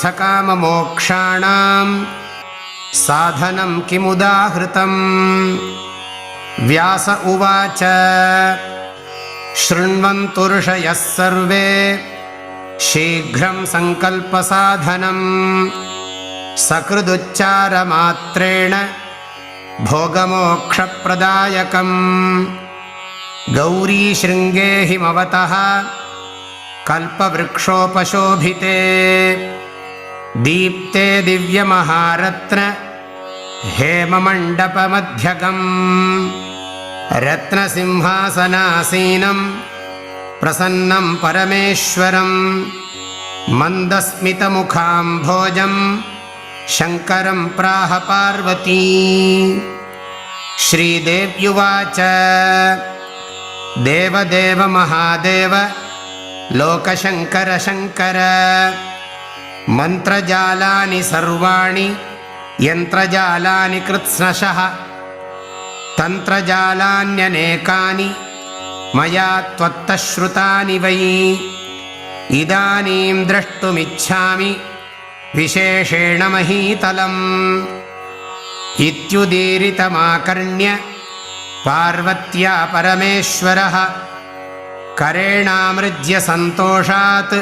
पुरुषार्थकाममोक्षाणां साधनं किमुदाहृतम्। व्यास उवाच शृण्वन्तु ऋषयः सर्वे शीघ्रं संकल्पसाधनम्। सकृदुच्चारमात्रेण भोगमोक्षप्रदायकम्। गौरीशृङ्गे हिमवतः कल्पवृक्षोपशोभिते दीप्ते दिव्यमहारत्न हेममण्डपमध्यगम्। रत्नसिंहासनासीनं प्रसन्नं परमेश्वरं मन्दस्मितमुखाम्भोजं शङ्करं प्राह पार्वती। श्रीदेव्युवाच देवदेव महादेव लोकशङ्कर शङ्कर। मन्त्रजालानि सर्वाणि यन्त्रजालानि कृत्स्नशः। तन्त्रजालान्यनेकानि मया त्वत्तः श्रुतानि वै। इदानीं द्रष्टुमिच्छामि विशेषेण महीतलम्। इत्युदीरितमाकर्ण्य पार्वत्या परमेश्वरः करेणामृज्य सन्तोषात्